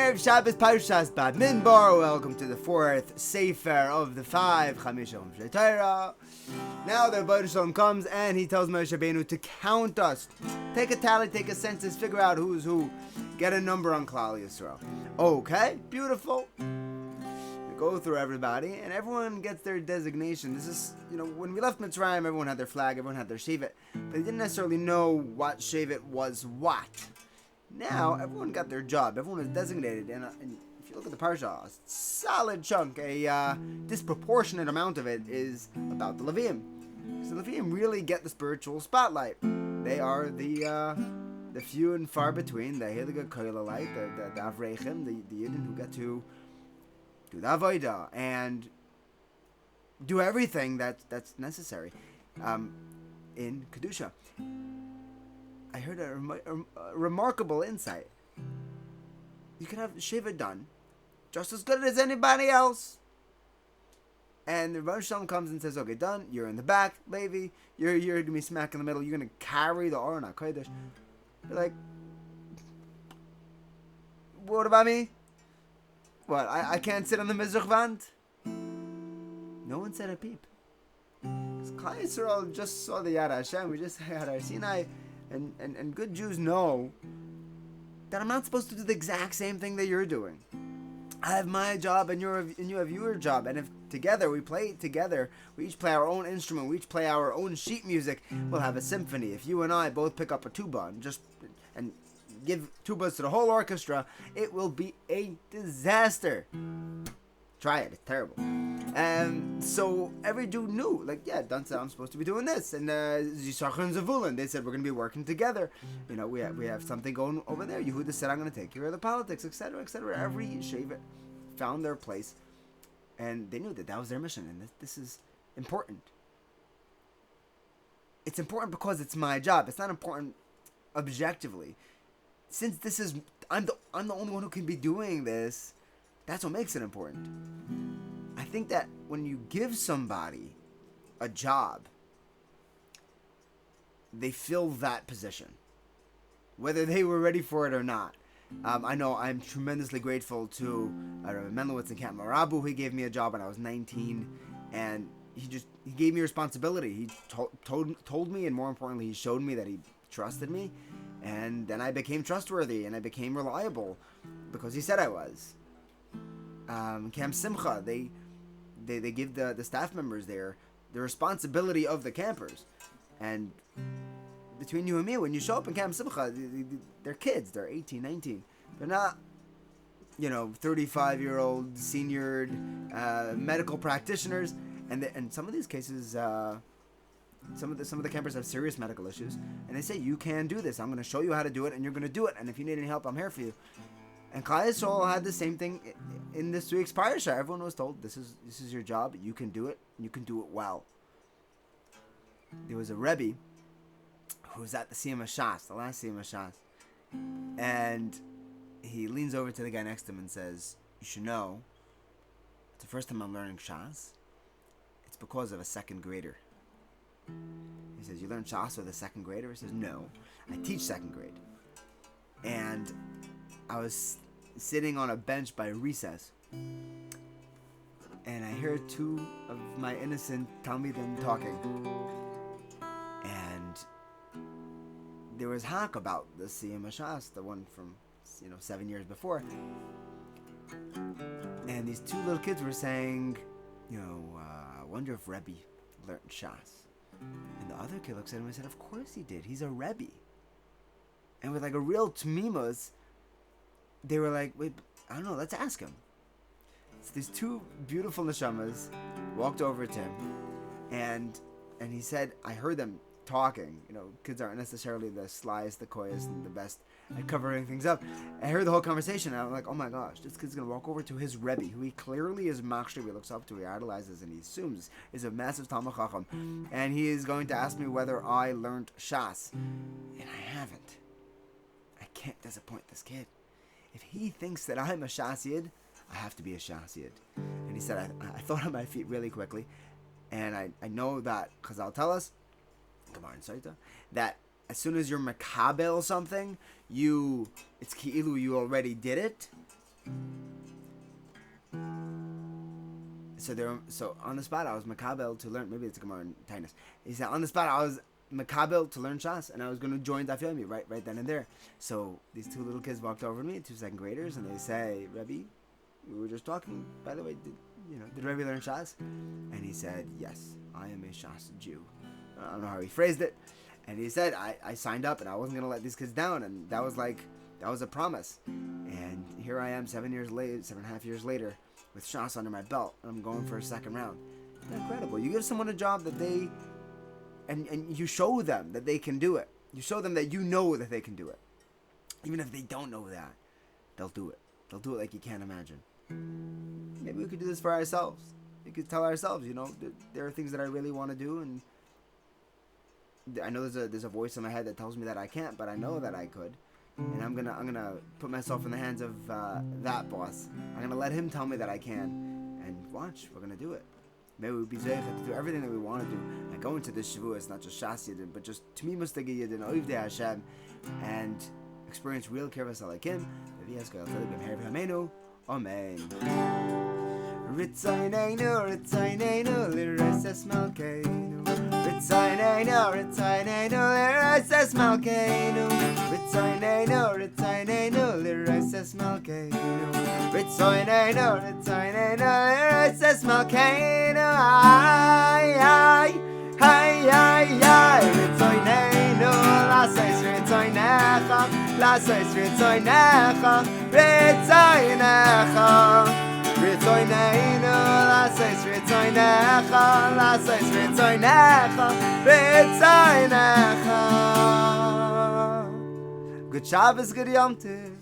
Erev Shabbos Parshas Bamidbar. Welcome to the fourth Sefer of the five Chamishim Torah. Now the Rebbeinu Shalom comes and he tells Moshe Rabbeinu to count us. Take a tally, take a census, figure out who's who. Get a number on Klal Yisrael. Okay, beautiful. We go through everybody and everyone gets their designation. This is, when we left Mitzrayim, everyone had their flag, everyone had their shevet, but they didn't necessarily know what shevet was what. Now, everyone got their job. Everyone was designated. And if you look at the parsha, a solid chunk, a disproportionate amount of it is about the Leviim. So the Leviim really get the spiritual spotlight. They are the few and far between, the Heilige Koilalite, the Avreichim, the Yidden who get to do the Avodah and do everything that's necessary in Kedusha. I heard a remarkable insight. You can have Shiva done just as good as anybody else. And the Rebbeinu Shalom comes and says, okay, done. You're in the back, Levi. You're going to be smack in the middle. You're going to carry the Aron HaKodesh. You're like, what about me? What, I can't sit on the Mizrach Vant? No one said a peep. Because Klal Yisrael just saw the Yad Hashem. We just had our Sinai. And good Jews know that I'm not supposed to do the exact same thing that you're doing. I have my job and you have your job. And if together we play together, we each play our own instrument, we each play our own sheet music, we'll have a symphony. If you and I both pick up a tuba and give tubas to the whole orchestra, it will be a disaster. Try it, it's terrible. And so every dude knew, Dan said I'm supposed to be doing this, and Yisachar and Zavulun, they said we're going to be working together. We have something going over there. Yehuda said I'm going to take care of the politics, etc., etc. Every yeshiva found their place, and they knew that was their mission, and this is important. It's important because it's my job. It's not important objectively. Since this is I'm the only one who can be doing this. That's what makes it important. I think that when you give somebody a job, they fill that position, whether they were ready for it or not. I know I'm tremendously grateful to Menlowitz and Camp Marabu. He gave me a job when I was 19, and he gave me responsibility. He told me, and more importantly, he showed me that he trusted me, and then I became trustworthy and I became reliable because he said I was. Camp Simcha, they give the staff members there the responsibility of the campers. And between you and me, when you show up in Camp Simcha, they're kids. They're 18, 19. They're not, 35-year-old seniored medical practitioners. And some of these cases, some of the campers have serious medical issues. And they say, you can do this. I'm going to show you how to do it, and you're going to do it. And if you need any help, I'm here for you. And Klal Yisrael had the same thing in this week's Parasha. Everyone was told, this is your job. You can do it. And you can do it well. There was a Rebbe who was at the Siyum Shas, the last Siyum Shas, and he leans over to the guy next to him and says, "You should know, it's the first time I'm learning Shas. It's because of a second grader." He says, "You learn Shas with a second grader?" He says, "No, I teach second grade." And I was sitting on a bench by recess, and I hear two of my innocent Talmidim talking. And there was hack about the Siyum Shas, the one from 7 years before. And these two little kids were saying, I wonder if Rebbe learned Shas. And the other kid looks at him and said, "Of course he did. He's a Rebbe." And with a real tmimus, they were like, "Wait, I don't know, let's ask him." So these two beautiful neshamas walked over to him, and he said, I heard them talking. Kids aren't necessarily the slyest, the coyest, and the best at covering things up. I heard the whole conversation, and I'm like, oh my gosh, this kid's going to walk over to his Rebbe, who he clearly is machshir, he looks up to, he idolizes, and he assumes is a massive Talmud Chacham, and he is going to ask me whether I learned Shas. And I haven't. I can't disappoint this kid. If he thinks that I'm a Shas Yid, I have to be a Shas Yid. And he said, I thought on my feet really quickly, and I know that Chazal tell us, that as soon as you're makabel something, it's ki'ilu, you already did it. So on the spot I was makabel to learn. Maybe it's a Gemara in Tainus. He said on the spot I was makabel to learn Shas, and I was going to join Daf Yomi right then and there. So these two little kids walked over to me, two second graders, and they say, Rebbe, we were just talking. By the way, did Rebbe learn Shas? And he said, yes, I am a Shas Jew. I don't know how he phrased it. And he said, I signed up and I wasn't going to let these kids down. And that was a promise. And here I am 7.5 years later, with Shas under my belt. And I'm going for a second round. Incredible. You give someone a job that they, and you show them that they can do it. You show them that you know that they can do it. Even if they don't know that, they'll do it. They'll do it like you can't imagine. Maybe we could do this for ourselves. We could tell ourselves, there are things that I really want to do, and I know there's a voice in my head that tells me that I can't, but I know that I could, and I'm gonna put myself in the hands of that boss. I'm gonna let him tell me that I can, and watch, we're gonna do it. Maybe we'd be zeichet to do everything that we want to do, and go into this Shavua. It's not just Shas Yid, but just to me Mustagi Yid and Oivdei Hashem, and experience real Kirvas Alakim. Amen. Ritzoneinu, Ritzoneinu, l'raises malkeinu. Ritzoneinu, Ritzoneinu, l'raises malkeinu. Ritzoneinu, Ritzoneinu, l'raises malkeinu. Ritzoneinu, Ritzoneinu, l'raises malkeinu. Ay, ay, ay, ay, ay. Ritzoneinu, l'asais ritzoinecha, l'asais ritzoinecha, ritzoinecha. Ritzoneinu, l'asais ritzoinecha, l'asais ritzoinecha, ritzoinecha. Good Shabbos, good Yom Tov.